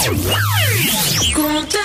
Contact.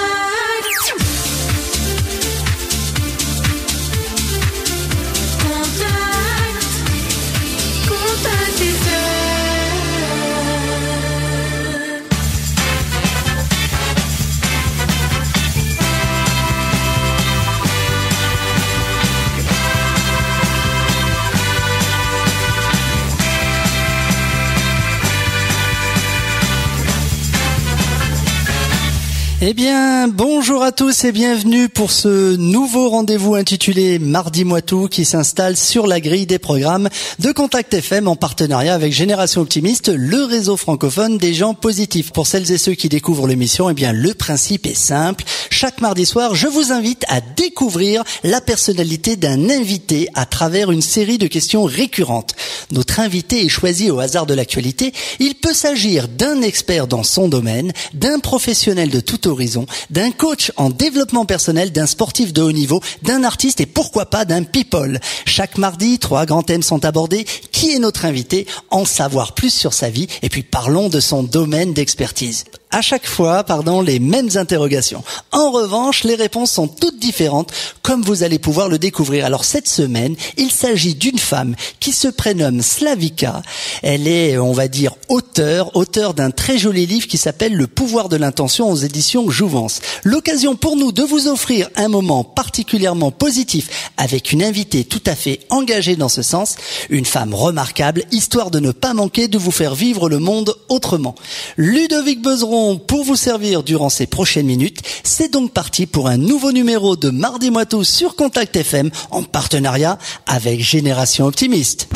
Eh bien, bonjour à tous et bienvenue pour ce nouveau rendez-vous intitulé Mardi Moitou qui s'installe sur la grille des programmes de Contact FM en partenariat avec Génération Optimiste, le réseau francophone des gens positifs. Pour celles et ceux qui découvrent l'émission, eh bien, le principe est simple. Chaque mardi soir, je vous invite à découvrir la personnalité d'un invité à travers une série de questions récurrentes. Notre invité est choisi au hasard de l'actualité. Il peut s'agir d'un expert dans son domaine, d'un professionnel de tout horizon, d'un coach en développement personnel, d'un sportif de haut niveau, d'un artiste et pourquoi pas d'un people. Chaque mardi, 3 grands thèmes sont abordés. Qui est notre invité? En savoir plus sur sa vie et puis parlons de son domaine d'expertise. À chaque fois, les mêmes interrogations. En revanche, les réponses sont toutes différentes, comme vous allez pouvoir le découvrir. Alors cette semaine, il s'agit d'une femme qui se prénomme Slavika. Elle est, on va dire, auteure d'un très joli livre qui s'appelle Le pouvoir de l'intention aux éditions Jouvence. L'occasion pour nous de vous offrir un moment particulièrement positif avec une invitée tout à fait engagée dans ce sens, une femme remarquable, histoire de ne pas manquer de vous faire vivre le monde autrement. Ludovic Bezeron pour vous servir durant ces prochaines minutes. C'est donc parti pour un nouveau numéro de Mardi Moitou sur Contact FM en partenariat avec Génération Optimiste.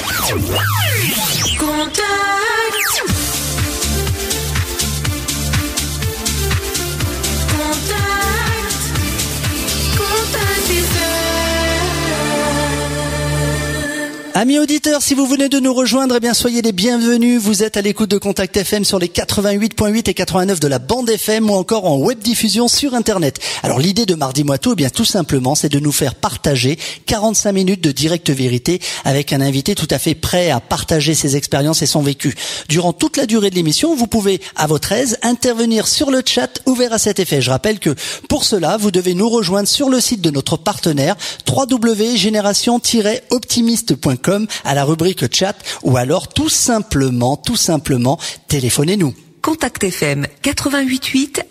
Contact. Amis auditeurs, si vous venez de nous rejoindre, eh bien soyez les bienvenus. Vous êtes à l'écoute de Contact FM sur les 88.8 et 89 de la bande FM ou encore en web diffusion sur Internet. Alors l'idée de Mardi Moitou, eh bien tout simplement, c'est de nous faire partager 45 minutes de directe vérité avec un invité tout à fait prêt à partager ses expériences et son vécu. Durant toute la durée de l'émission, vous pouvez à votre aise intervenir sur le chat ouvert à cet effet. Je rappelle que pour cela, vous devez nous rejoindre sur le site de notre partenaire www.génération-optimiste.com à la rubrique chat ou alors tout simplement téléphonez-nous. Contact FM 88 8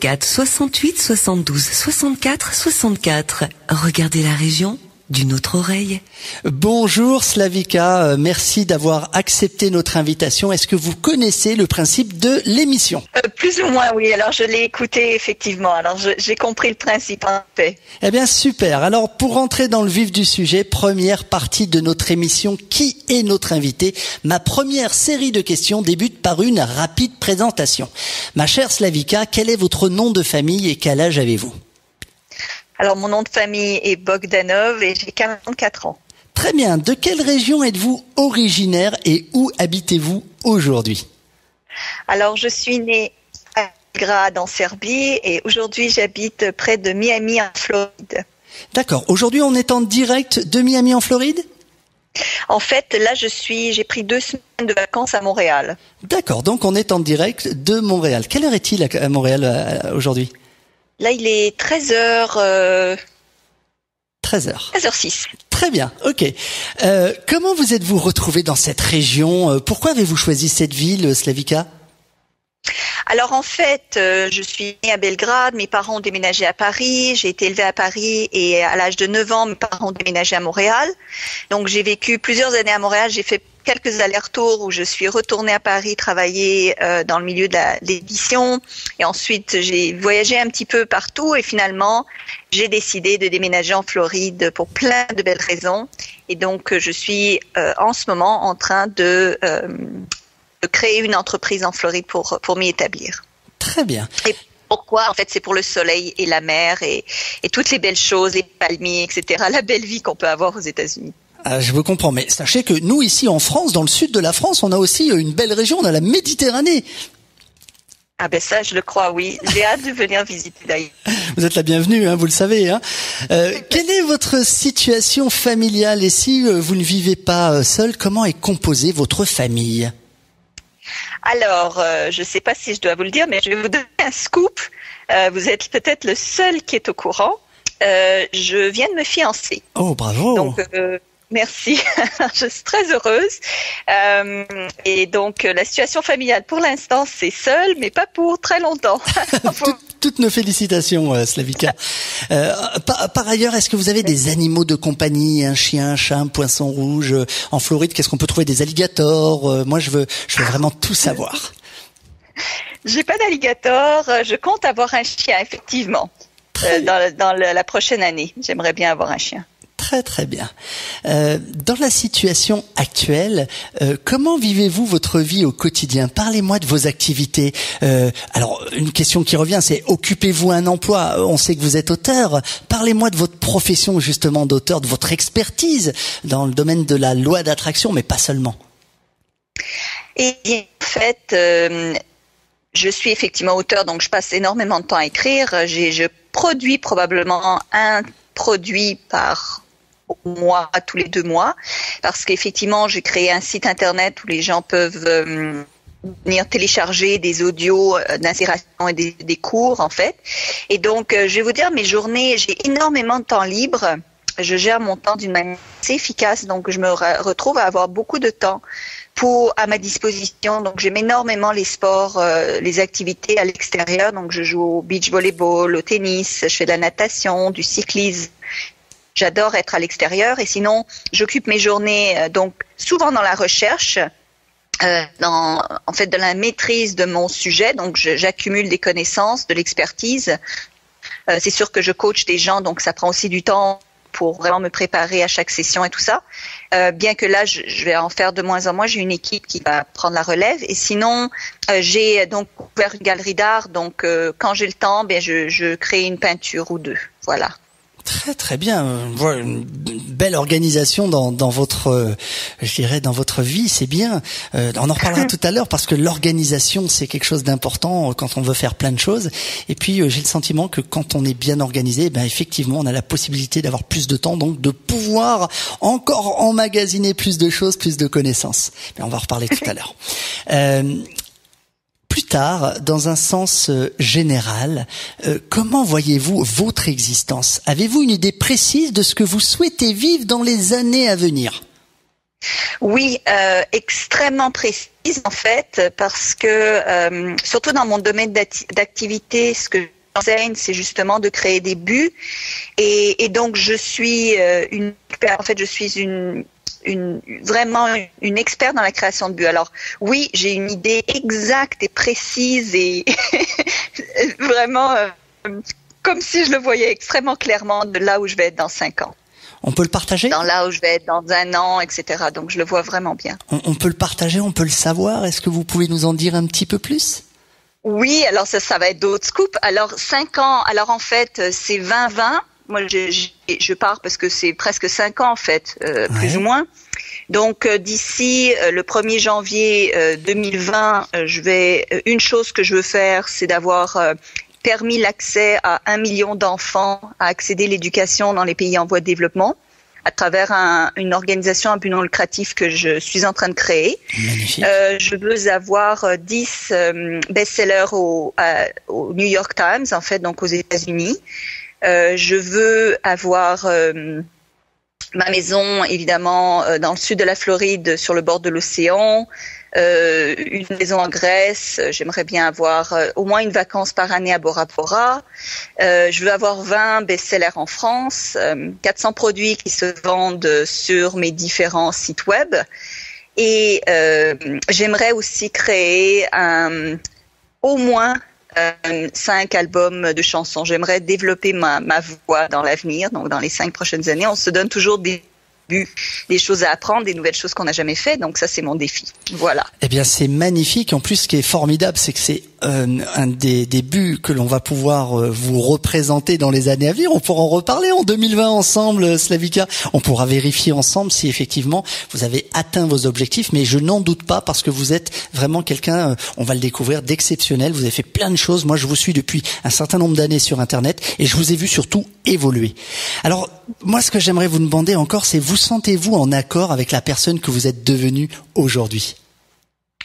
04 68 72 64 64. Regardez la région d'une autre oreille. Bonjour Slavika, merci d'avoir accepté notre invitation. Est-ce que vous connaissez le principe de l'émission? Plus ou moins, oui. Alors je l'ai écouté effectivement. Alors j'ai compris le principe en fait. Eh bien super. Alors pour rentrer dans le vif du sujet, première partie de notre émission, qui est notre invité? Ma première série de questions débute par une rapide présentation. Ma chère Slavika, quel est votre nom de famille et quel âge avez-vous? Alors mon nom de famille est Bogdanov et j'ai 44 ans. Très bien. De quelle région êtes-vous originaire et où habitez-vous aujourd'hui? Alors je suis née à Belgrade en Serbie et aujourd'hui j'habite près de Miami en Floride. D'accord. Aujourd'hui on est en direct de Miami en Floride? En fait, là j'ai pris 2 semaines de vacances à Montréal. D'accord. Donc on est en direct de Montréal. Quelle heure est-il à Montréal aujourd'hui? Là, il est 13h... 13h06. Très bien, ok. Comment vous êtes-vous retrouvé dans cette région? Pourquoi avez-vous choisi cette ville, Slavika? Alors en fait, je suis née à Belgrade, mes parents ont déménagé à Paris, j'ai été élevée à Paris et à l'âge de 9 ans, mes parents ont déménagé à Montréal. Donc j'ai vécu plusieurs années à Montréal, j'ai fait quelques allers-retours où je suis retournée à Paris travailler dans le milieu de l'édition et ensuite j'ai voyagé un petit peu partout et finalement j'ai décidé de déménager en Floride pour plein de belles raisons et donc je suis en ce moment en train de créer une entreprise en Floride pour m'y établir. Très bien. Et pourquoi? En fait, c'est pour le soleil et la mer et toutes les belles choses, les palmiers, etc. La belle vie qu'on peut avoir aux États-Unis. Je vous comprends, mais sachez que nous, ici en France, dans le sud de la France, on a aussi une belle région, on a la Méditerranée. Ah ben ça, je le crois, oui. J'ai hâte de venir visiter d'ailleurs. Vous êtes la bienvenue, vous le savez. Quelle est votre situation familiale? Et si vous ne vivez pas seul, comment est composée votre famille? Alors, je ne sais pas si je dois vous le dire, mais je vais vous donner un scoop. Vous êtes peut-être le seul qui est au courant. Je viens de me fiancer. Oh, bravo. Donc, merci. Je suis très heureuse. Et donc, la situation familiale, pour l'instant, c'est seul, mais pas pour très longtemps. Toutes nos félicitations, Slavika. Par ailleurs, est-ce que vous avez des animaux de compagnie, un chien, un chat, un poisson rouge en Floride? Qu'est-ce qu'on peut trouver? Des alligators? Moi, je veux vraiment tout savoir. J'ai pas d'alligator. Je compte avoir un chien, effectivement, dans la prochaine année. J'aimerais bien avoir un chien. Très très bien. Dans la situation actuelle, comment vivez-vous votre vie au quotidien? Parlez-moi de vos activités. Alors, une question qui revient, c'est occupez-vous un emploi? On sait que vous êtes auteur. Parlez-moi de votre profession justement d'auteur, de votre expertise dans le domaine de la loi d'attraction, mais pas seulement. Et en fait, je suis effectivement auteur, donc je passe énormément de temps à écrire. Je produis probablement un produit par mois, tous les 2 mois, parce qu'effectivement, j'ai créé un site internet où les gens peuvent venir télécharger des audios d'inspiration et des cours, en fait. Et donc, je vais vous dire, mes journées, j'ai énormément de temps libre. Je gère mon temps d'une manière assez efficace, donc je me retrouve à avoir beaucoup de temps à ma disposition. Donc, j'aime énormément les sports, les activités à l'extérieur. Donc, je joue au beach volleyball, au tennis, je fais de la natation, du cyclisme. J'adore être à l'extérieur et sinon, j'occupe mes journées donc souvent dans la recherche, en fait de la maîtrise de mon sujet. Donc, j'accumule des connaissances, de l'expertise. C'est sûr que je coach des gens, donc ça prend aussi du temps pour vraiment me préparer à chaque session et tout ça. Bien que là, je vais en faire de moins en moins. J'ai une équipe qui va prendre la relève. Et sinon, j'ai donc ouvert une galerie d'art. Donc, quand j'ai le temps, je crée une peinture ou 2. Voilà. Très très bien, une belle organisation dans votre, je dirais, dans votre vie, c'est bien. On en reparlera tout à l'heure parce que l'organisation c'est quelque chose d'important quand on veut faire plein de choses. Et puis j'ai le sentiment que quand on est bien organisé, effectivement on a la possibilité d'avoir plus de temps, donc de pouvoir encore emmagasiner plus de choses, plus de connaissances. Mais on va en reparler tout à l'heure. Plus tard, dans un sens général, comment voyez-vous votre existence? Avez-vous une idée précise de ce que vous souhaitez vivre dans les années à venir? Oui, extrêmement précise en fait, parce que surtout dans mon domaine d'activité, ce que j'enseigne, c'est justement de créer des buts. Et donc je suis vraiment une experte dans la création de buts. Alors oui, j'ai une idée exacte et précise et vraiment comme si je le voyais extrêmement clairement de là où je vais être dans 5 ans. On peut le partager? Dans là où je vais être dans 1 an, etc. Donc je le vois vraiment bien. On peut le partager, on peut le savoir. Est-ce que vous pouvez nous en dire un petit peu plus? Oui, alors ça va être d'autres scoops. Alors 5 ans, alors en fait c'est 2020. Moi, je pars parce que c'est presque 5 ans, en fait, plus ou moins. Donc, d'ici le 1er janvier 2020, une chose que je veux faire, c'est d'avoir permis l'accès à 1 million d'enfants à accéder à l'éducation dans les pays en voie de développement à travers une organisation à but non lucratif que je suis en train de créer. Magnifique. Je veux avoir 10 best-sellers au New York Times, en fait, donc aux États-Unis. Je veux avoir ma maison, évidemment, dans le sud de la Floride, sur le bord de l'océan, une maison en Grèce. J'aimerais bien avoir au moins une vacance par année à Bora Bora. Je veux avoir 20 best-sellers en France, 400 produits qui se vendent sur mes différents sites web. Et j'aimerais aussi créer au moins 5 albums de chansons. J'aimerais développer ma voix dans l'avenir, donc dans les 5 prochaines années. On se donne toujours des choses à apprendre, des nouvelles choses qu'on n'a jamais fait. Donc ça, c'est mon défi. Voilà. Eh bien, c'est magnifique. En plus, ce qui est formidable, c'est que c'est un des buts que l'on va pouvoir vous représenter dans les années à venir. On pourra en reparler en 2020 ensemble, Slavika. On pourra vérifier ensemble si effectivement vous avez atteint vos objectifs. Mais je n'en doute pas parce que vous êtes vraiment quelqu'un, on va le découvrir, d'exceptionnel. Vous avez fait plein de choses. Moi, je vous suis depuis un certain nombre d'années sur Internet et je vous ai vu surtout évoluer. Alors, moi, ce que j'aimerais vous demander encore, c'est vous sentez-vous en accord avec la personne que vous êtes devenue aujourd'hui?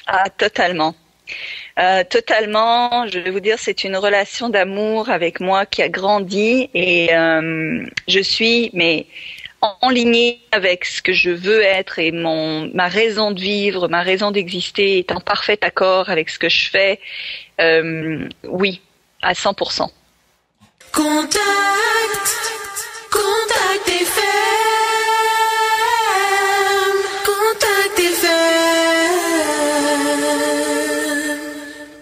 Ah, totalement. Totalement. Je vais vous dire, c'est une relation d'amour avec moi qui a grandi et je suis, mais en lignée avec ce que je veux être et ma raison de vivre, ma raison d'exister est en parfait accord avec ce que je fais. Oui, à 100%. Contact FM. Contact FM.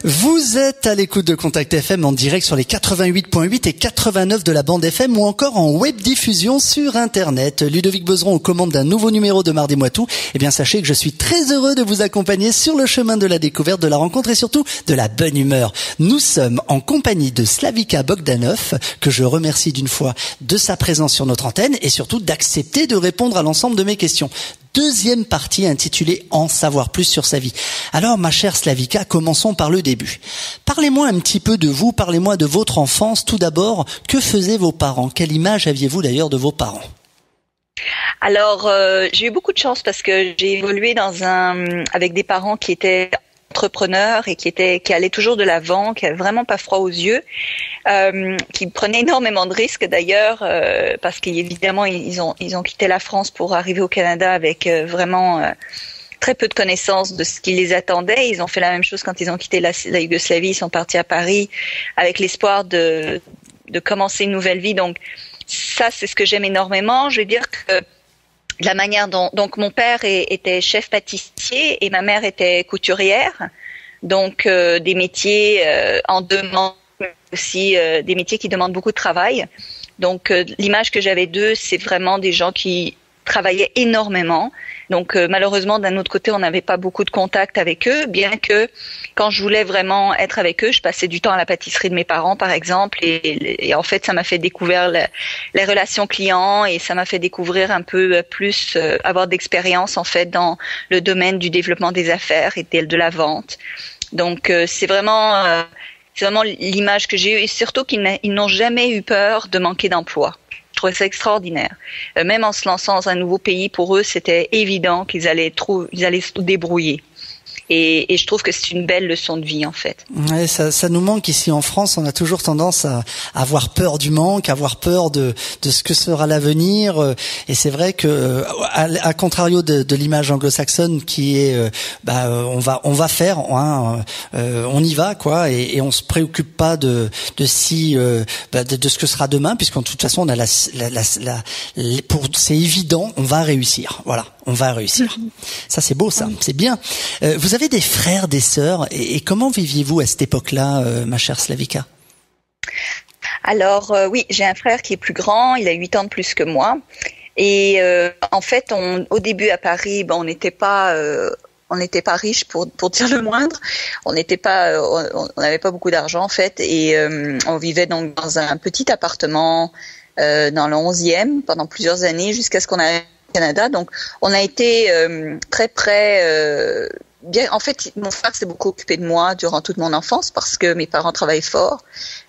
Vous êtes à l'écoute de Contact FM en direct sur les 88.8 et 89 de la bande FM ou encore en web diffusion sur Internet. Ludovic Bezeron aux commandes d'un nouveau numéro de Mardi Moitou. Eh bien, sachez que je suis très heureux de vous accompagner sur le chemin de la découverte, de la rencontre et surtout de la bonne humeur. Nous sommes en compagnie de Slavika Bogdanov, que je remercie d'une fois de sa présence sur notre antenne et surtout d'accepter de répondre à l'ensemble de mes questions. Deuxième partie intitulée « En savoir plus sur sa vie ». Alors, ma chère Slavika, commençons par le début. Parlez-moi un petit peu de vous, parlez-moi de votre enfance. Tout d'abord, que faisaient vos parents? Quelle image aviez-vous d'ailleurs de vos parents? Alors, j'ai eu beaucoup de chance parce que j'ai évolué avec des parents qui étaient entrepreneurs et qui allaient toujours de l'avant, qui n'avaient vraiment pas froid aux yeux, qui prenaient énormément de risques d'ailleurs, parce qu'évidemment ils ont quitté la France pour arriver au Canada avec vraiment très peu de connaissances de ce qui les attendait. Ils ont fait la même chose quand ils ont quitté la Yougoslavie, ils sont partis à Paris avec l'espoir de commencer une nouvelle vie. Donc ça, c'est ce que j'aime énormément. Je veux dire que la manière donc mon père était chef pâtissier et ma mère était couturière, donc des métiers en demande, mais aussi des métiers qui demandent beaucoup de travail. Donc l'image que j'avais d'eux, c'est vraiment des gens qui travaillaient énormément. Donc malheureusement, d'un autre côté, on n'avait pas beaucoup de contact avec eux, bien que quand je voulais vraiment être avec eux, je passais du temps à la pâtisserie de mes parents, par exemple, et en fait, ça m'a fait découvrir les relations clients et ça m'a fait découvrir un peu plus, avoir d'expérience en fait dans le domaine du développement des affaires et de la vente. Donc c'est vraiment l'image que j'ai eue et surtout qu'ils n'ont jamais eu peur de manquer d'emploi. Je trouvais ça extraordinaire. Même en se lançant dans un nouveau pays, pour eux, c'était évident qu'ils allaient se débrouiller. Et je trouve que c'est une belle leçon de vie en fait. Ouais, ça nous manque ici en France. On a toujours tendance à avoir peur du manque, à avoir peur de ce que sera l'avenir. Et c'est vrai que à contrario de l'image anglo-saxonne qui est, on va faire, on y va quoi, et on se préoccupe pas de ce que sera demain, puisqu'en toute façon on a c'est évident, on va réussir. Voilà. On va réussir. Ça, c'est beau, ça. C'est bien. Vous avez des frères, des sœurs. Et comment viviez-vous à cette époque-là, ma chère Slavika? Alors, oui, j'ai un frère qui est plus grand. Il a 8 ans de plus que moi. Et en fait, au début à Paris, on n'était pas riches pour dire le moindre. On n'avait pas beaucoup d'argent en fait. Et on vivait donc dans un petit appartement dans le 11e pendant plusieurs années jusqu'à ce qu'on arrive Canada, donc on a été très près. Bien, en fait, mon frère s'est beaucoup occupé de moi durant toute mon enfance parce que mes parents travaillaient fort.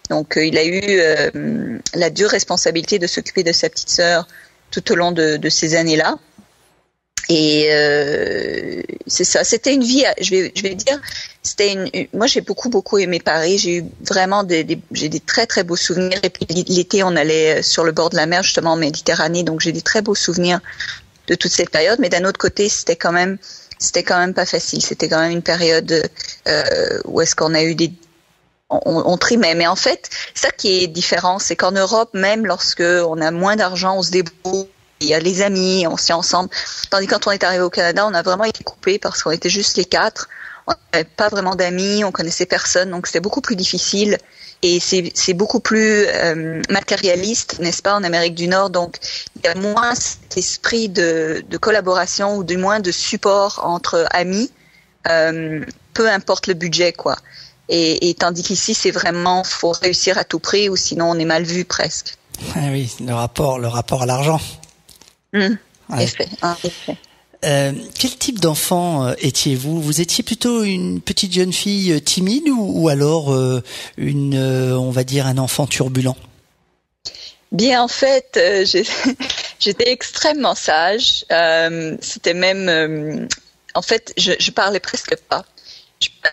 Donc, il a eu la dure responsabilité de s'occuper de sa petite sœur tout au long de ces années-là. Et c'est ça. C'était une vie. Je vais dire. Moi, j'ai beaucoup aimé Paris. J'ai eu vraiment j'ai des très très beaux souvenirs. Et puis l'été, on allait sur le bord de la mer, justement en Méditerranée. Donc j'ai des très beaux souvenirs de toute cette période. Mais d'un autre côté, c'était quand même pas facile. C'était quand même une période où est-ce qu'on a eu on trimait. Mais en fait, ça qui est différent, c'est qu'en Europe, même lorsque on a moins d'argent, on se débrouille. Il y a les amis, on se tient ensemble. Tandis que quand on est arrivé au Canada, on a vraiment été coupés parce qu'on était juste les 4. On n'avait pas vraiment d'amis, on connaissait personne, donc c'était beaucoup plus difficile. Et c'est beaucoup plus matérialiste, n'est-ce pas, en Amérique du Nord. Donc il y a moins cet esprit de collaboration ou du moins de support entre amis, peu importe le budget, quoi. Et tandis qu'ici, c'est vraiment, faut réussir à tout prix ou sinon on est mal vu presque. Ah oui, le rapport à l'argent. En effet. Quel type d'enfant étiez-vous? Vous étiez plutôt une petite jeune fille timide ou alors on va dire un enfant turbulent? Bien, en fait, j'étais extrêmement sage. C'était même, en fait, je parlais presque pas.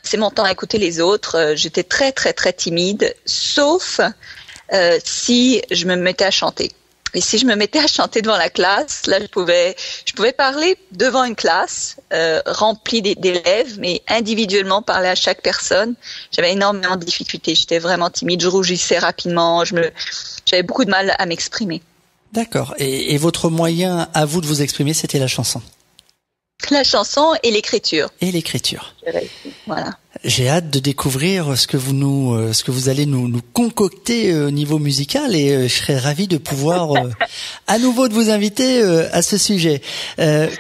passais mon temps à écouter les autres. J'étais très, très, très timide, sauf si je me mettais à chanter. Et si je me mettais à chanter devant la classe, là, je pouvais parler devant une classe remplie d'élèves, mais individuellement parler à chaque personne. J'avais énormément de difficultés. J'étais vraiment timide. Je rougissais rapidement. J'avais beaucoup de mal à m'exprimer. D'accord. Et votre moyen à vous de vous exprimer, c'était la chanson? La chanson et l'écriture. Et l'écriture. Voilà. J'ai hâte de découvrir ce que vous allez nous concocter au niveau musical, et je serais ravi de pouvoir à nouveau de vous inviter à ce sujet.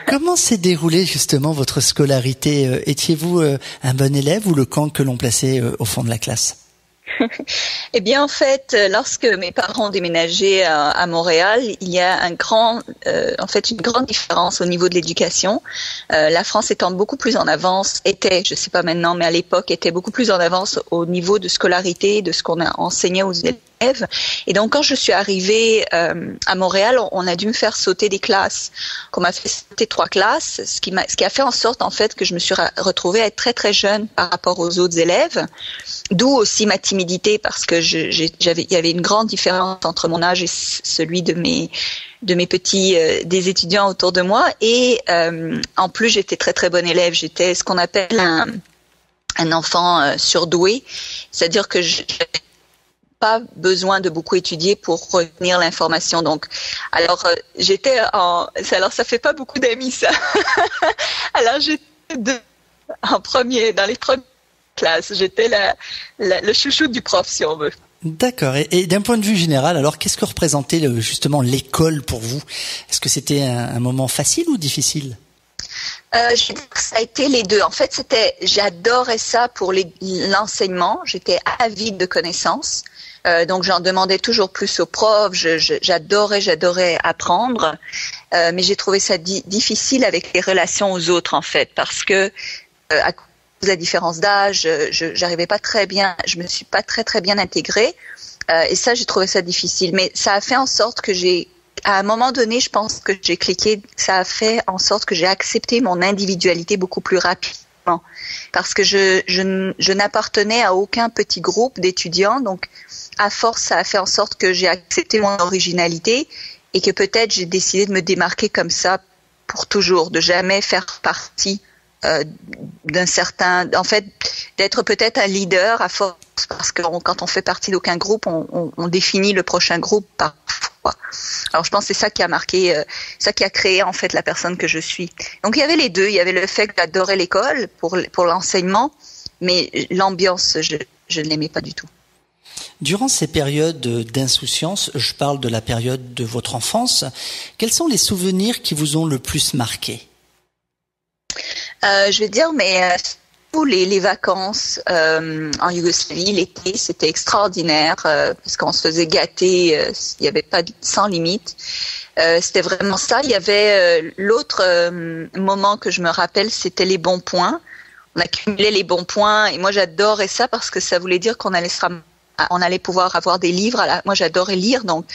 Comment s'est déroulée justement votre scolarité? Étiez-vous un bon élève ou le cancre que l'on plaçait au fond de la classe? Eh bien, en fait, lorsque mes parents ont déménagé à Montréal, il y a une grande différence au niveau de l'éducation. La France étant beaucoup plus en avance, je sais pas maintenant, mais à l'époque, était beaucoup plus en avance au niveau de scolarité, de ce qu'on a enseigné aux élèves. Et donc, quand je suis arrivée à Montréal, on a dû me faire sauter des classes. On m'a fait sauter 3 classes, ce qui a fait en sorte, en fait, que je me suis retrouvée à être très, très jeune par rapport aux autres élèves. D'où aussi ma timidité, parce que il y avait une grande différence entre mon âge et celui de mes petits des étudiants autour de moi. Et en plus, j'étais très très bonne élève. J'étais ce qu'on appelle un enfant surdoué, c'est-à-dire que j'avais pas besoin de beaucoup étudier pour retenir l'information. Donc, alors ça fait pas beaucoup d'amis, ça. Alors j'étais dans les premiers classe. J'étais le chouchou du prof, si on veut. D'accord. Et d'un point de vue général, alors qu'est-ce que représentait justement l'école pour vous? Est-ce que c'était un moment facile ou difficile? Je vais dire que ça a été les deux. En fait, j'adorais ça pour l'enseignement. J'étais avide de connaissances. Donc, j'en demandais toujours plus aux profs. J'adorais apprendre. Mais j'ai trouvé ça difficile avec les relations aux autres, en fait, parce que à la différence d'âge, j'arrivais pas très bien, je me suis pas très très bien intégrée, et ça j'ai trouvé ça difficile. Mais ça a fait en sorte que à un moment donné, je pense que j'ai cliqué. Ça a fait en sorte que j'ai accepté mon individualité beaucoup plus rapidement, parce que je n'appartenais à aucun petit groupe d'étudiants. Donc à force, ça a fait en sorte que j'ai accepté mon originalité, et que peut-être j'ai décidé de me démarquer comme ça pour toujours, de jamais faire partie d'un certain, en fait, d'être peut-être un leader à force, parce que quand on fait partie d'aucun groupe, on définit le prochain groupe parfois. Alors je pense que c'est ça qui a marqué, ça qui a créé en fait la personne que je suis. Donc il y avait les deux, il y avait le fait que j'adorais l'école pour l'enseignement, mais l'ambiance, je ne l'aimais pas du tout. Durant ces périodes d'insouciance, je parle de la période de votre enfance, quels sont les souvenirs qui vous ont le plus marqué? Je vais dire, mais tous les vacances en Yougoslavie, l'été, c'était extraordinaire, parce qu'on se faisait gâter, il n'y avait pas sans limite. C'était vraiment ça. Il y avait l'autre moment que je me rappelle, c'était les bons points. On accumulait les bons points, et moi j'adorais ça parce que ça voulait dire qu'on allait pouvoir avoir des livres. Moi j'adorais lire, donc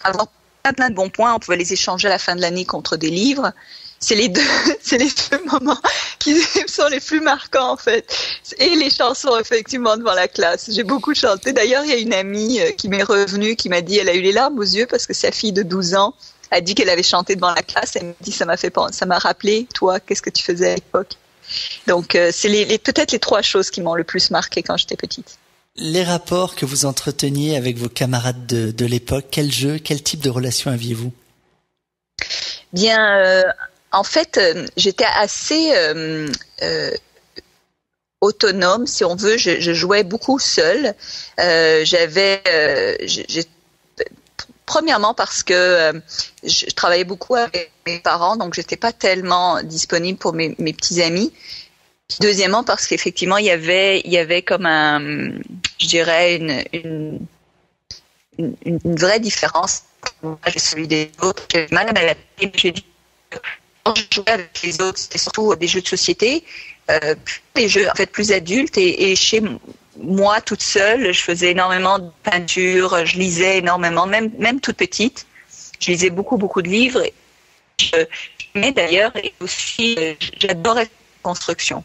avoir plein de bons points, on pouvait les échanger à la fin de l'année contre des livres. C'est les deux moments qui sont les plus marquants, en fait. Et les chansons, effectivement, devant la classe. J'ai beaucoup chanté. D'ailleurs, il y a une amie qui m'est revenue, qui m'a dit, elle a eu les larmes aux yeux parce que sa fille de 12 ans a dit qu'elle avait chanté devant la classe. Elle m'a dit, ça m'a rappelé, toi, qu'est-ce que tu faisais à l'époque? Donc, c'est peut-être les 3 choses qui m'ont le plus marqué quand j'étais petite. Les rapports que vous entreteniez avec vos camarades de l'époque, quel jeu, quel type de relation aviez-vous? Bien, en fait, j'étais assez autonome, si on veut. Je jouais beaucoup seule. Premièrement parce que je travaillais beaucoup avec mes parents, donc j'étais pas tellement disponible pour mes petits amis. Deuxièmement parce qu'effectivement il y avait comme je dirais une vraie différence entre celui des autres. J'avais mal à m'adapter. Quand je jouais avec les autres, c'était surtout des jeux de société, des jeux en fait plus adultes, et chez moi toute seule, je faisais énormément de peinture, je lisais énormément, même toute petite, je lisais beaucoup de livres. Mais d'ailleurs, et aussi, j'adorais la construction.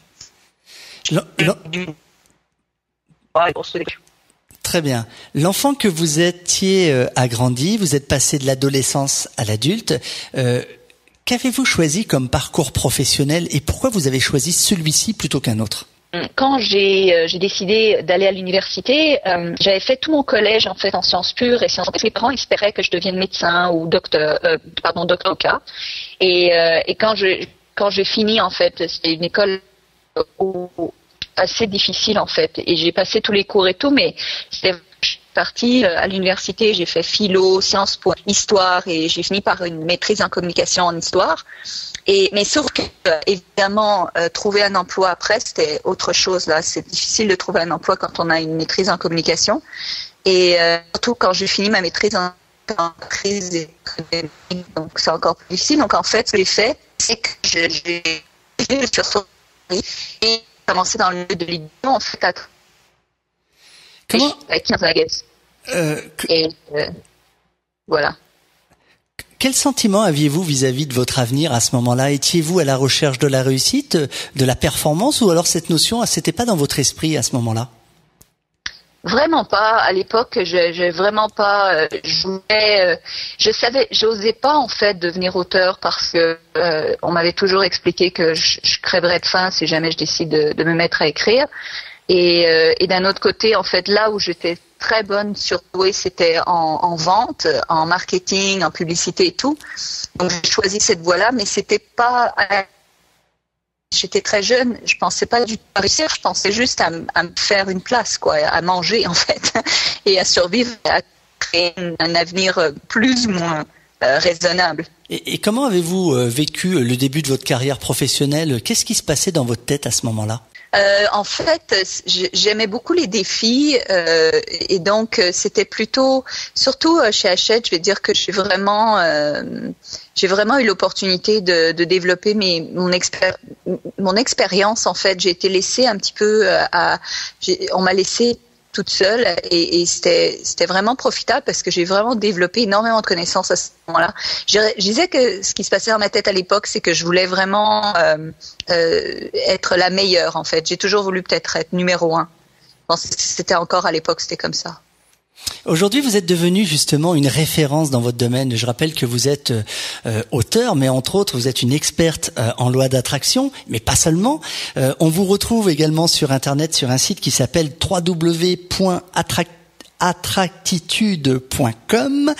Très bien. L'enfant que vous étiez a grandi, vous êtes passé de l'adolescence à l'adulte. Qu'avez-vous choisi comme parcours professionnel et pourquoi vous avez choisi celui-ci plutôt qu'un autre? Quand j'ai décidé d'aller à l'université, j'avais fait tout mon collège en fait en sciences pures et sciences. Mes parents espéraient que je devienne médecin ou docteur au cas. Et quand j'ai fini en fait, c'était une école assez difficile en fait. Et j'ai passé tous les cours et tout, mais je suis partie à l'université, j'ai fait philo, sciences po, histoire et j'ai fini par une maîtrise en communication en histoire. Mais sauf que, évidemment, trouver un emploi après, c'était autre chose. Là, c'est difficile de trouver un emploi quand on a une maîtrise en communication. Et surtout quand j'ai fini ma maîtrise en crise économique, donc c'est encore plus difficile. Donc en fait, ce que j'ai fait, c'est que j'ai et commencé dans le milieu de l'édition, en fait, avec 15 agaces. Voilà. Quel sentiment aviez-vous vis-à-vis de votre avenir à ce moment-là? Étiez-vous à la recherche de la réussite, de la performance, ou alors cette notion, c'était pas dans votre esprit à ce moment-là? Vraiment pas. À l'époque, je vraiment pas. J'osais pas en fait devenir auteur parce que on m'avait toujours expliqué que je crèverais de faim si jamais je décide de me mettre à écrire. Et d'un autre côté, en fait, là où j'étais très bonne surtout, c'était en vente, en marketing, en publicité et tout. Donc j'ai choisi cette voie-là, mais c'était pas. J'étais très jeune, je pensais pas du tout à réussir, je pensais juste à me faire une place, quoi, à manger en fait, et à survivre, à créer un avenir plus ou moins raisonnable. Et comment avez-vous vécu le début de votre carrière professionnelle? Qu'est-ce qui se passait dans votre tête à ce moment-là? En fait, j'aimais beaucoup les défis et donc c'était plutôt, surtout chez Hachette, je vais dire que j'ai vraiment eu l'opportunité de développer mon expérience. En fait, j'ai été laissée un petit peu on m'a laissée toute seule et c'était vraiment profitable parce que j'ai vraiment développé énormément de connaissances à ce moment-là. Je disais que ce qui se passait dans ma tête à l'époque, c'est que je voulais vraiment être la meilleure en fait. J'ai toujours voulu peut-être être numéro 1. Je pense que c'était encore à l'époque, c'était comme ça. Aujourd'hui, vous êtes devenu justement une référence dans votre domaine. Je rappelle que vous êtes auteur, mais entre autres, vous êtes une experte en loi d'attraction, mais pas seulement. On vous retrouve également sur Internet, sur un site qui s'appelle www.attractitude.com.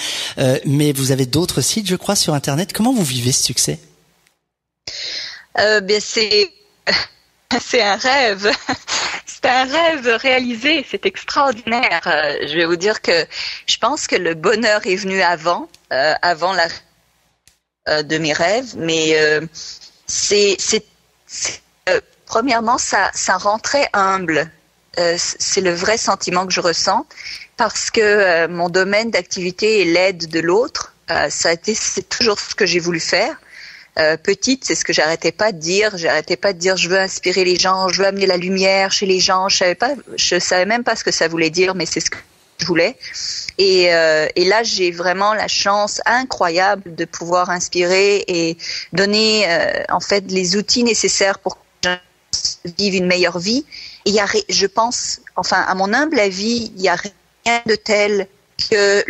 Mais vous avez d'autres sites, je crois, sur Internet. Comment vous vivez ce succès? Bien, c'est un rêve. C'est un rêve réalisé, c'est extraordinaire. Je vais vous dire que je pense que le bonheur est venu avant de mes rêves, mais premièrement, ça rend très humble. C'est le vrai sentiment que je ressens parce que mon domaine d'activité est l'aide de l'autre. C'est toujours ce que j'ai voulu faire. Petite, c'est ce que j'arrêtais pas de dire. Je veux inspirer les gens, je veux amener la lumière chez les gens. Je savais même pas ce que ça voulait dire, mais c'est ce que je voulais. Et là, j'ai vraiment la chance incroyable de pouvoir inspirer et donner en fait les outils nécessaires pour que les gens vivent une meilleure vie. Et je pense, enfin, à mon humble avis, il y a rien de tel que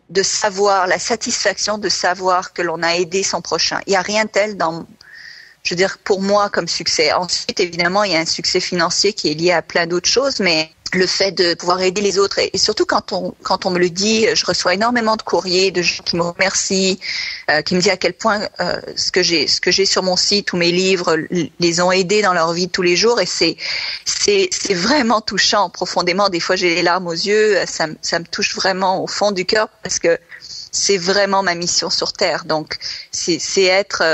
de savoir, la satisfaction de savoir que l'on a aidé son prochain. Il n'y a rien de tel pour moi comme succès. Ensuite, évidemment, il y a un succès financier qui est lié à plein d'autres choses, mais le fait de pouvoir aider les autres et surtout quand on me le dit, je reçois énormément de courriers de gens qui me remercient, qui me disent à quel point ce que j'ai sur mon site ou mes livres les ont aidés dans leur vie de tous les jours et c'est vraiment touchant profondément. Des fois, j'ai les larmes aux yeux, ça me touche vraiment au fond du cœur parce que c'est vraiment ma mission sur Terre. Donc, c'est être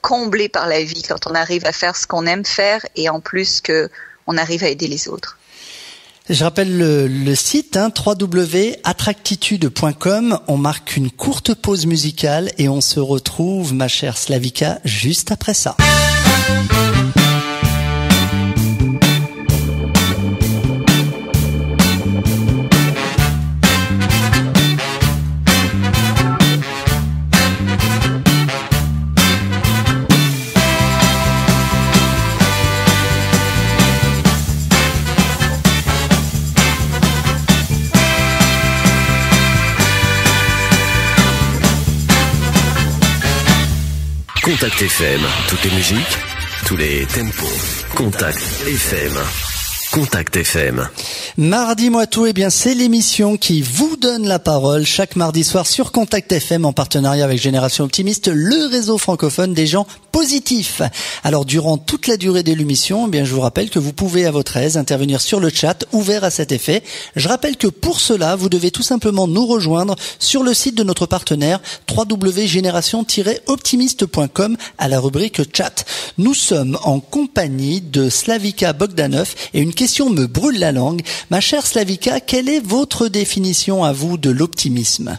comblé par la vie quand on arrive à faire ce qu'on aime faire et en plus que on arrive à aider les autres. Je rappelle le site, www.attractitude.com. On marque une courte pause musicale et on se retrouve, ma chère Slavika, juste après ça. Contact FM, toutes les musiques, tous les tempos. Contact FM. Contact FM. Mardi Moitou, eh bien c'est l'émission qui vous donne la parole chaque mardi soir sur Contact FM en partenariat avec Génération Optimiste, le réseau francophone des gens positifs. Alors durant toute la durée de l'émission, eh bien je vous rappelle que vous pouvez à votre aise intervenir sur le chat ouvert à cet effet. Je rappelle que pour cela, vous devez tout simplement nous rejoindre sur le site de notre partenaire www.génération-optimiste.com à la rubrique chat. Nous sommes en compagnie de Slavika Bogdanov et une question me brûle la langue. Ma chère Slavika, quelle est votre définition à vous de l'optimisme ?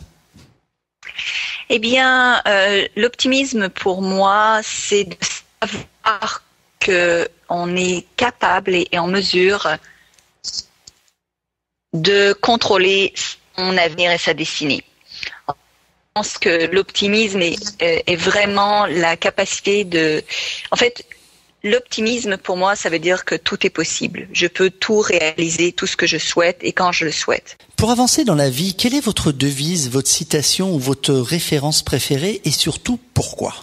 Eh bien, l'optimisme pour moi, c'est de savoir qu'on est capable et en mesure de contrôler son avenir et sa destinée. Je pense que l'optimisme est vraiment la capacité de... En fait, l'optimisme, pour moi, ça veut dire que tout est possible. Je peux tout réaliser, tout ce que je souhaite et quand je le souhaite. Pour avancer dans la vie, quelle est votre devise, votre citation ou votre référence préférée et surtout pourquoi ?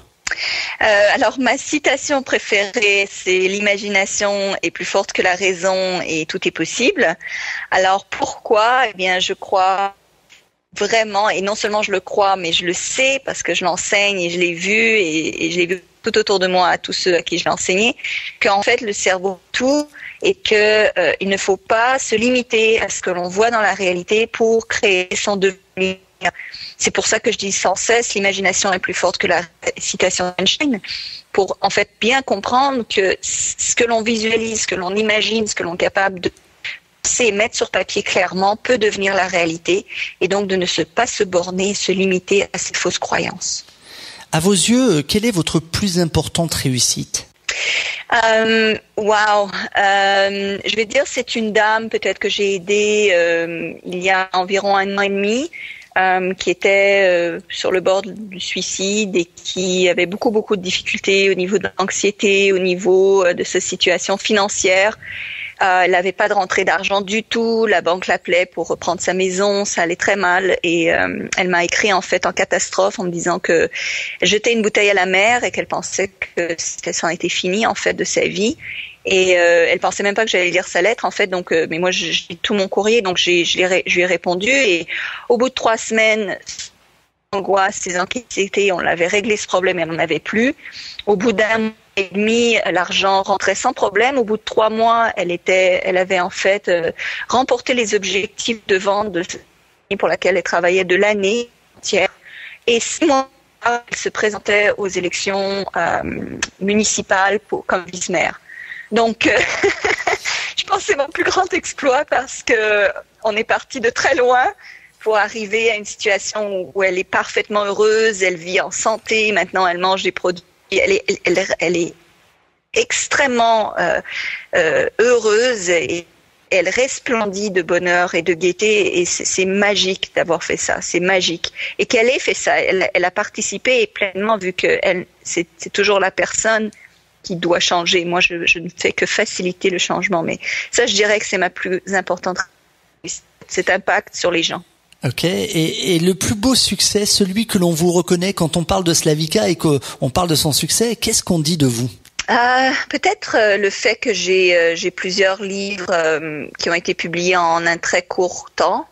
Alors, ma citation préférée, c'est « L'imagination est plus forte que la raison et tout est possible ». Alors, pourquoi ? Eh bien, je crois vraiment, et non seulement je le crois, mais je le sais parce que je l'enseigne et je l'ai vu et je l'ai vu tout autour de moi, à tous ceux à qui je l'ai enseigné, qu'en fait le cerveau tout et que il ne faut pas se limiter à ce que l'on voit dans la réalité pour créer son devenir. C'est pour ça que je dis sans cesse l'imagination est plus forte que la citation d'Einstein, pour en fait bien comprendre que ce que l'on visualise, ce que l'on imagine, ce que l'on est capable de penser, mettre sur papier clairement peut devenir la réalité et donc de ne pas se borner, se limiter à ces fausses croyances. À vos yeux, quelle est votre plus importante réussite ? Je vais dire c'est une dame peut-être que j'ai aidée il y a environ 1 an et demi, qui était sur le bord du suicide et qui avait beaucoup de difficultés au niveau de l'anxiété, au niveau de sa situation financière. Elle n'avait pas de rentrée d'argent du tout. La banque l'appelait pour reprendre sa maison. Ça allait très mal. Et elle m'a écrit en fait en catastrophe en me disant que elle jetait une bouteille à la mer et qu'elle pensait que ça en était fini en fait de sa vie. Et elle pensait même pas que j'allais lire sa lettre en fait. Donc, mais moi j'ai tout mon courrier, donc je lui ai répondu. Et au bout de 3 semaines, angoisse, ses anxiétés, on l'avait réglé ce problème, elle n'en avait plus. Au bout d'1 mois et demi, l'argent rentrait sans problème. Au bout de 3 mois, elle avait en fait remporté les objectifs de vente de pour laquelle elle travaillait de l'année entière. Et 6 mois, elle se présentait aux élections municipales comme vice-maire. Donc, je pense que c'est mon plus grand exploit parce que on est parti de très loin pour arriver à une situation où elle est parfaitement heureuse, elle vit en santé, maintenant elle mange des produits. Elle est extrêmement heureuse et elle resplendit de bonheur et de gaieté et c'est magique d'avoir fait ça, c'est magique. Et qu'elle ait fait ça, elle a participé pleinement vu que c'est toujours la personne qui doit changer. Moi, je ne fais que faciliter le changement, mais ça, je dirais que c'est ma plus importante, cet impact sur les gens. Ok, et le plus beau succès, celui que l'on vous reconnaît quand on parle de Slavika et qu'on parle de son succès, qu'est-ce qu'on dit de vous ? Peut-être le fait que j'ai plusieurs livres qui ont été publiés en un très court temps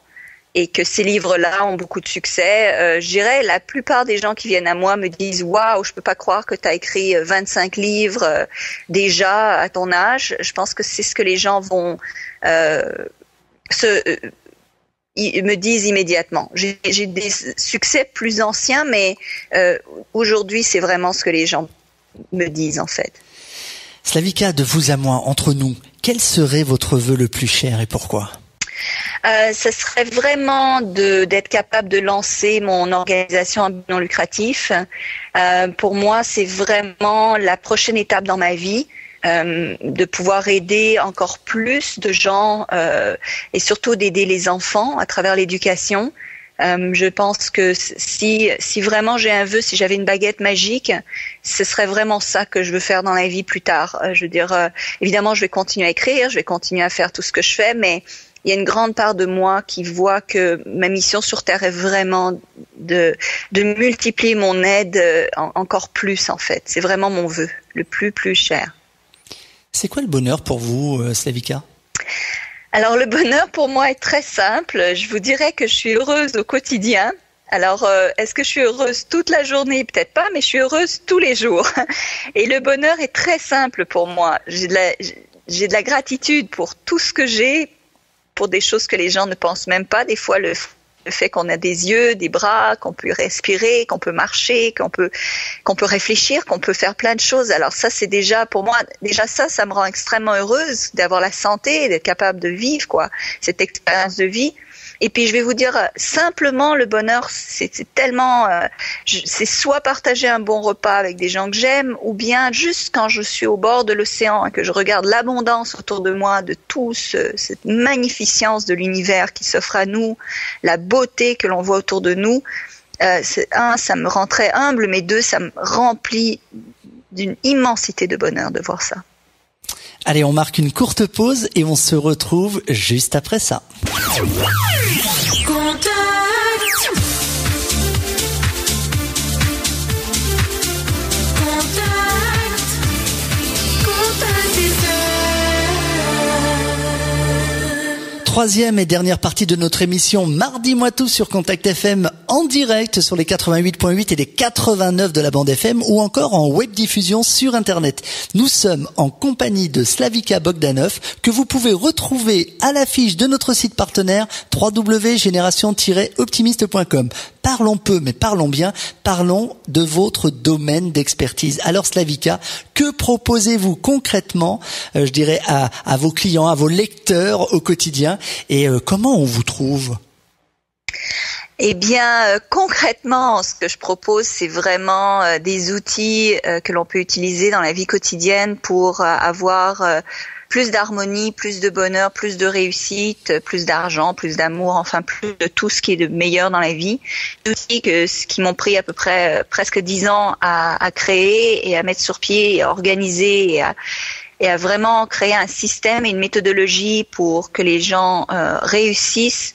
et que ces livres-là ont beaucoup de succès. Je dirais la plupart des gens qui viennent à moi me disent « Waouh, je peux pas croire que tu as écrit 25 livres déjà à ton âge ». Je pense que c'est ce que les gens vont me disent immédiatement. J'ai des succès plus anciens, mais aujourd'hui, c'est vraiment ce que les gens me disent en fait. Slavika, de vous à moi, entre nous, quel serait votre vœu le plus cher et pourquoi ? Ce serait vraiment d'être capable de lancer mon organisation à but non lucratif. Pour moi, c'est vraiment la prochaine étape dans ma vie. De pouvoir aider encore plus de gens et surtout d'aider les enfants à travers l'éducation. Je pense que si vraiment j'ai un vœu, si j'avais une baguette magique, ce serait vraiment ça que je veux faire dans la vie plus tard. Je veux dire, évidemment, je vais continuer à écrire, je vais continuer à faire tout ce que je fais, mais il y a une grande part de moi qui voit que ma mission sur Terre est vraiment de multiplier mon aide encore plus, en fait. C'est vraiment mon vœu, le plus cher. C'est quoi le bonheur pour vous, Slavika ? Alors, le bonheur pour moi est très simple. Je vous dirais que je suis heureuse au quotidien. Alors, est-ce que je suis heureuse toute la journée? Peut-être pas, mais je suis heureuse tous les jours. Et le bonheur est très simple pour moi. J'ai de la gratitude pour tout ce que j'ai, pour des choses que les gens ne pensent même pas. Des fois, le fait qu'on a des yeux, des bras, qu'on peut respirer, qu'on peut marcher, qu'on peut réfléchir, qu'on peut faire plein de choses. Alors ça, c'est déjà, pour moi, ça me rend extrêmement heureuse d'avoir la santé, d'être capable de vivre, quoi, cette expérience de vie. Et puis je vais vous dire simplement, le bonheur, c'est tellement, c'est soit partager un bon repas avec des gens que j'aime, ou bien juste quand je suis au bord de l'océan et que je regarde l'abondance autour de moi, de tout cette magnificence de l'univers qui s'offre à nous, la beauté que l'on voit autour de nous. Ça me rend très humble, mais deux, ça me remplit d'une immensité de bonheur de voir ça. Allez, on marque une courte pause et on se retrouve juste après ça. Troisième et dernière partie de notre émission Mardi Moitou sur Contact FM en direct sur les 88.8 et les 89 de la bande FM ou encore en web diffusion sur Internet. Nous sommes en compagnie de Slavika Bogdanov que vous pouvez retrouver à l'affiche de notre site partenaire www.génération-optimiste.com. Parlons peu mais parlons bien, parlons de votre domaine d'expertise. Alors Slavika, que proposez-vous concrètement, je dirais à vos clients, à vos lecteurs au quotidien et comment on vous trouve ? Eh bien, concrètement, ce que je propose, c'est vraiment des outils que l'on peut utiliser dans la vie quotidienne pour avoir plus d'harmonie, plus de bonheur, plus de réussite, plus d'argent, plus d'amour, enfin plus de tout ce qui est de meilleur dans la vie. Des outils qui m'ont pris à peu près presque 10 ans à créer et à mettre sur pied, et à organiser et à vraiment créer un système et une méthodologie pour que les gens réussissent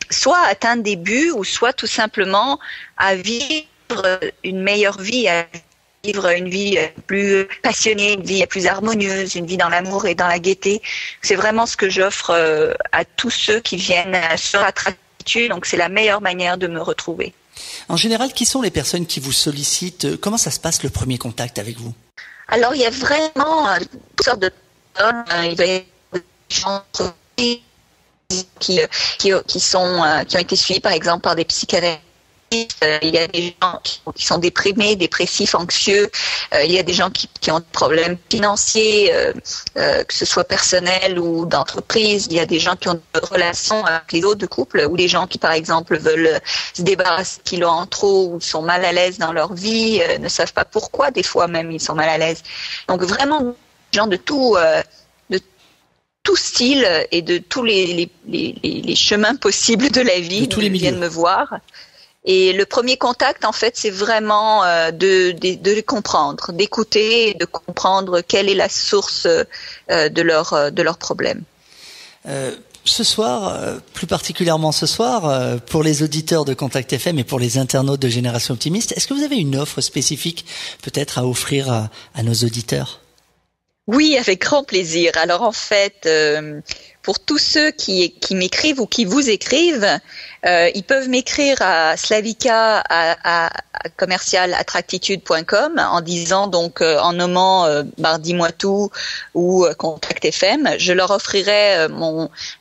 soit à atteindre des buts ou soit tout simplement à vivre une meilleure vie, à vivre une vie plus passionnée, une vie plus harmonieuse, une vie dans l'amour et dans la gaieté. C'est vraiment ce que j'offre à tous ceux qui viennent sur Attractitude, donc c'est la meilleure manière de me retrouver. En général, qui sont les personnes qui vous sollicitent ? Comment ça se passe le premier contact avec vous ? Alors, il y a vraiment toutes sortes de personnes. Il va y avoir des gens qui ont été suivis, par exemple, par des psychanalystes. Il y a des gens qui sont déprimés, dépressifs, anxieux. Il y a des gens qui ont des problèmes financiers, que ce soit personnels ou d'entreprise. Il y a des gens qui ont des relations avec les autres de couple, ou des gens qui, par exemple, veulent se débarrasser de kilos en trop ou sont mal à l'aise dans leur vie, ne savent pas pourquoi, des fois même, ils sont mal à l'aise. Donc vraiment, des gens de tout style et de tous les chemins possibles de la vie viennent me voir. Et le premier contact, en fait, c'est vraiment de comprendre, d'écouter et de comprendre quelle est la source de leur problème. Ce soir, plus particulièrement ce soir, pour les auditeurs de Contact FM et pour les internautes de Génération Optimiste, est-ce que vous avez une offre spécifique peut-être à offrir à nos auditeurs ? Oui, avec grand plaisir. Alors en fait, pour tous ceux qui m'écrivent ou qui vous écrivent, ils peuvent m'écrire à Slavika à commercial-attractitude.com en disant donc en nommant Mardi Moitou ou Contact FM. Je leur offrirai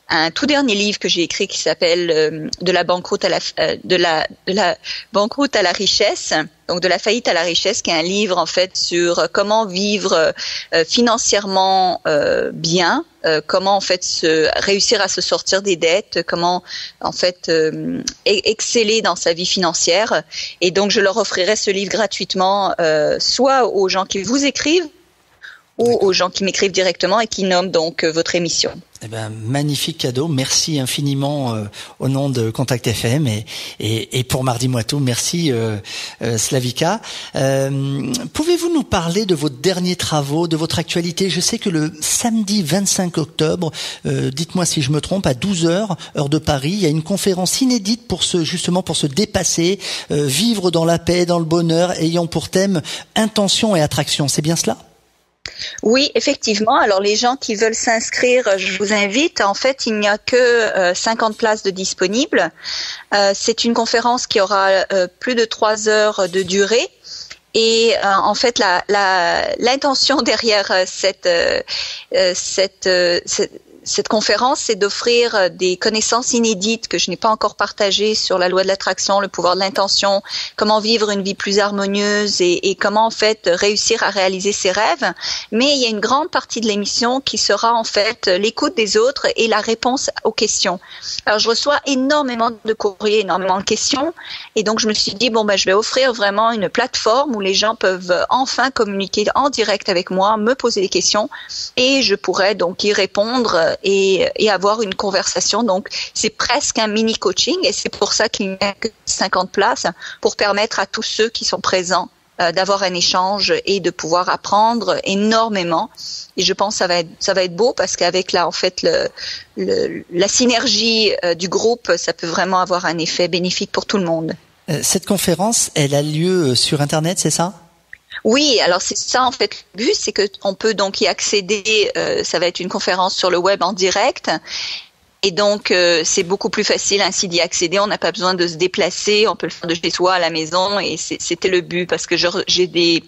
un tout dernier livre que j'ai écrit qui s'appelle de la banqueroute à la banqueroute à la richesse. Donc de la faillite à la richesse, qui est un livre en fait sur comment vivre financièrement bien, comment en fait réussir à se sortir des dettes, comment en fait exceller dans sa vie financière. Et donc je leur offrirai ce livre gratuitement, soit aux gens qui vous écrivent ou aux gens qui m'écrivent directement et qui nomment donc votre émission. Eh ben, magnifique cadeau. Merci infiniment au nom de Contact FM et pour Mardi Moitou. Merci Slavika. Pouvez-vous nous parler de vos derniers travaux, de votre actualité? Je sais que le samedi 25 octobre, dites-moi si je me trompe, à 12h, heure de Paris, il y a une conférence inédite pour se dépasser, vivre dans la paix, dans le bonheur, ayant pour thème intention et attraction. C'est bien cela? Oui, effectivement. Alors les gens qui veulent s'inscrire, je vous invite. En fait, il n'y a que 50 places de disponibles. C'est une conférence qui aura plus de 3 heures de durée. Et en fait, l'intention derrière cette conférence, c'est d'offrir des connaissances inédites que je n'ai pas encore partagées sur la loi de l'attraction, le pouvoir de l'intention, comment vivre une vie plus harmonieuse et comment en fait réussir à réaliser ses rêves. Mais il y a une grande partie de l'émission qui sera en fait l'écoute des autres et la réponse aux questions. Alors je reçois énormément de courriers, énormément de questions, et donc je me suis dit je vais offrir vraiment une plateforme où les gens peuvent enfin communiquer en direct avec moi, me poser des questions, et je pourrais donc y répondre et avoir une conversation. Donc c'est presque un mini coaching, et c'est pour ça qu'il n'y a que 50 places pour permettre à tous ceux qui sont présents d'avoir un échange et de pouvoir apprendre énormément. Et je pense que ça va être beau, parce qu'avec la synergie du groupe, ça peut vraiment avoir un effet bénéfique pour tout le monde. Cette conférence, elle a lieu sur Internet, c'est ça? Oui, alors c'est ça en fait le but, c'est que on peut donc y accéder. Ça va être une conférence sur le web en direct, et donc c'est beaucoup plus facile ainsi d'y accéder. On n'a pas besoin de se déplacer, on peut le faire de chez soi à la maison, et c'était le but, parce que j'ai des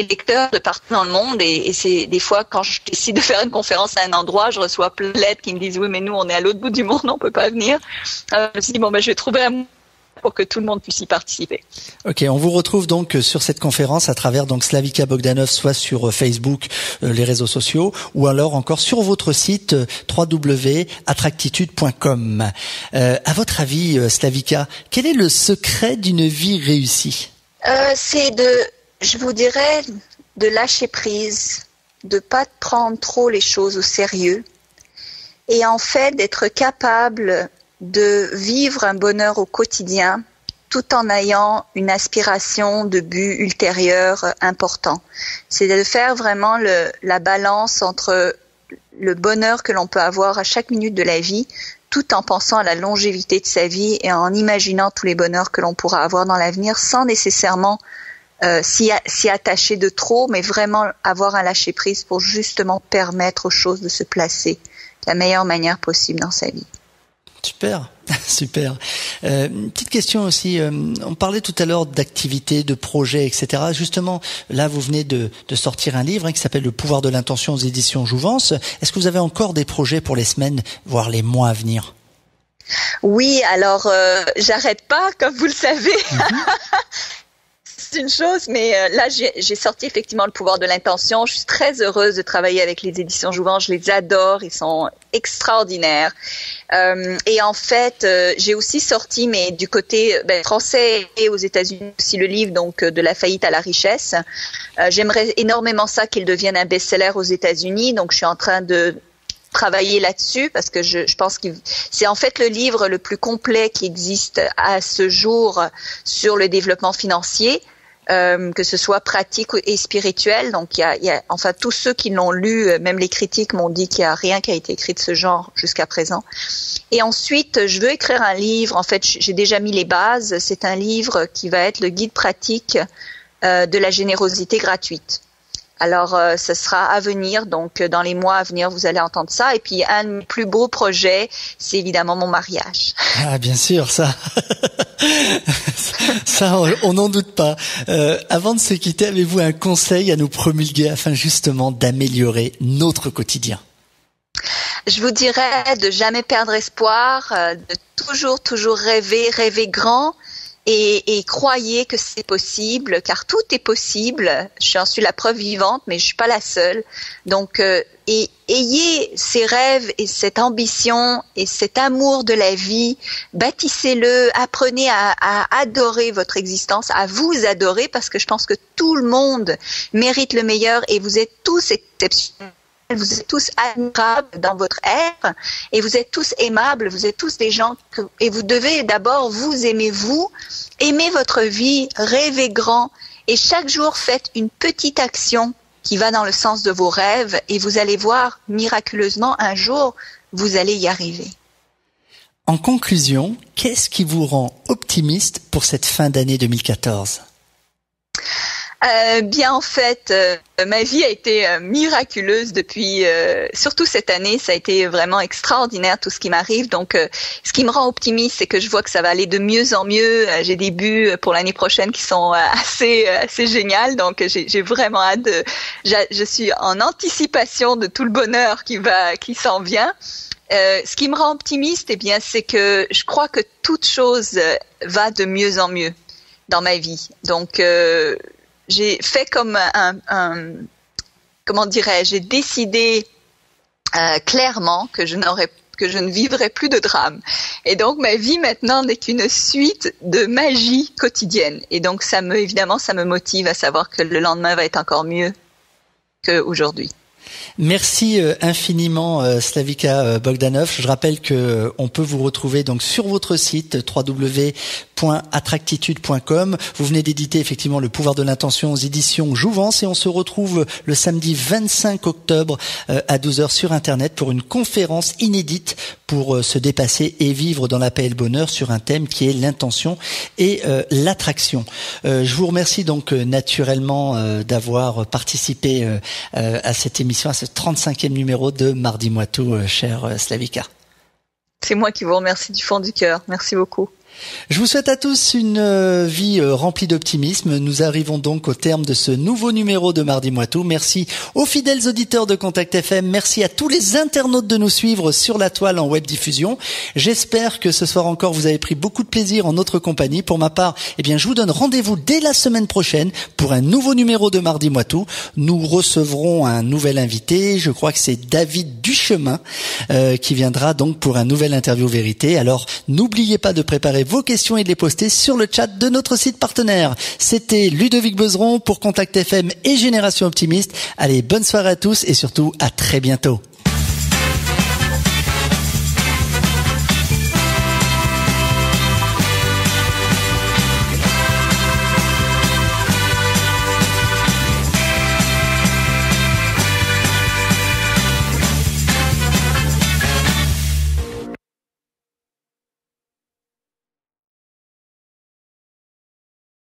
lecteurs de partout dans le monde, et c'est des fois quand je décide de faire une conférence à un endroit, je reçois plein de lettres qui me disent oui mais nous on est à l'autre bout du monde, on peut pas venir. Je me suis dit je vais trouver un pour que tout le monde puisse y participer. Ok, on vous retrouve donc sur cette conférence à travers donc Slavika Bogdanov, soit sur Facebook, les réseaux sociaux, ou alors encore sur votre site www.attractitude.com. À votre avis, Slavika, quel est le secret d'une vie réussie? Je vous dirais, de lâcher prise, de pas prendre trop les choses au sérieux, et en fait d'être capable de vivre un bonheur au quotidien tout en ayant une aspiration de but ultérieur important. C'est de faire vraiment la balance entre le bonheur que l'on peut avoir à chaque minute de la vie, tout en pensant à la longévité de sa vie et en imaginant tous les bonheurs que l'on pourra avoir dans l'avenir, sans nécessairement s'y attacher de trop, mais vraiment avoir un lâcher-prise pour justement permettre aux choses de se placer de la meilleure manière possible dans sa vie. Super, super. Une petite question aussi. On parlait tout à l'heure d'activités, de projets, etc. Justement, là, vous venez de sortir un livre qui s'appelle Le pouvoir de l'intention aux éditions Jouvence. Est-ce que vous avez encore des projets pour les semaines, voire les mois à venir? Oui, alors j'arrête pas, comme vous le savez. C'est une chose, mais là j'ai sorti effectivement Le pouvoir de l'intention. Je suis très heureuse de travailler avec les éditions Jouvence. Je les adore, ils sont extraordinaires. Et en fait, j'ai aussi sorti, mais du côté français et aux États-Unis aussi, le livre donc de la faillite à la richesse. J'aimerais énormément ça qu'il devienne un best-seller aux États-Unis. Donc je suis en train de travailler là-dessus, parce que je pense que c'est en fait le livre le plus complet qui existe à ce jour sur le développement financier. Que ce soit pratique et spirituel. Donc il y a enfin tous ceux qui l'ont lu, même les critiques m'ont dit qu'il n'y a rien qui a été écrit de ce genre jusqu'à présent. Et ensuite, je veux écrire un livre. En fait, j'ai déjà mis les bases. C'est un livre qui va être le guide pratique de la générosité gratuite. Alors, ce sera à venir, donc dans les mois à venir, vous allez entendre ça. Et puis, un de mes plus beaux projets, c'est évidemment mon mariage. Ah, bien sûr, ça. Ça, on n'en doute pas. Avant de se quitter, avez-vous un conseil à nous promulguer afin justement d'améliorer notre quotidien? Je vous dirais de jamais perdre espoir, de toujours rêver grand, et croyez que c'est possible, car tout est possible. J'en suis la preuve vivante, mais je suis pas la seule. Donc, et ayez ces rêves et cette ambition et cet amour de la vie, bâtissez-le, apprenez à adorer votre existence, à vous adorer, parce que je pense que tout le monde mérite le meilleur et vous êtes tous exceptionnels. Vous êtes tous admirables dans votre être et vous êtes tous aimables, vous êtes tous des gens et vous devez d'abord vous aimer votre vie, rêvez grand et chaque jour faites une petite action qui va dans le sens de vos rêves et vous allez voir miraculeusement un jour vous allez y arriver. En conclusion, qu'est-ce qui vous rend optimiste pour cette fin d'année 2014 ? Bien en fait, ma vie a été miraculeuse depuis, surtout cette année, ça a été vraiment extraordinaire tout ce qui m'arrive. Donc, ce qui me rend optimiste, c'est que je vois que ça va aller de mieux en mieux. J'ai des buts pour l'année prochaine qui sont assez géniales. Donc, j'ai vraiment hâte je suis en anticipation de tout le bonheur qui s'en vient. Ce qui me rend optimiste, eh bien, c'est que je crois que toute chose va de mieux en mieux dans ma vie. Donc, j'ai fait comme comment dirais-je, j'ai décidé clairement que je ne vivrai plus de drame. Et donc ma vie maintenant n'est qu'une suite de magie quotidienne. Et donc évidemment ça me motive à savoir que le lendemain va être encore mieux qu'aujourd'hui. Merci infiniment Slavika Bogdanov. Je rappelle que on peut vous retrouver donc sur votre site www.attractitude.com. Vous venez d'éditer effectivement Le pouvoir de l'intention aux éditions Jouvence et on se retrouve le samedi 25 octobre à 12h sur internet pour une conférence inédite pour se dépasser et vivre dans la paix et le bonheur sur un thème qui est l'intention et l'attraction. Je vous remercie donc naturellement d'avoir participé à cette émission, à ce 35e numéro de Mardi Moitou, chère Slavika. C'est moi qui vous remercie du fond du cœur. Merci beaucoup. Je vous souhaite à tous une vie remplie d'optimisme. Nous arrivons donc au terme de ce nouveau numéro de Mardi Moitou. Merci aux fidèles auditeurs de Contact FM. Merci à tous les internautes de nous suivre sur la toile en web diffusion. J'espère que ce soir encore vous avez pris beaucoup de plaisir en notre compagnie. Pour ma part, je vous donne rendez-vous dès la semaine prochaine pour un nouveau numéro de Mardi Moitou. Nous recevrons un nouvel invité. Je crois que c'est David Duchemin qui viendra donc pour un nouvel interview vérité. Alors n'oubliez pas de préparer vos questions et de les poster sur le chat de notre site partenaire. C'était Ludovic Bezeron pour Contact FM et Génération Optimiste. Allez, bonne soirée à tous et surtout à très bientôt.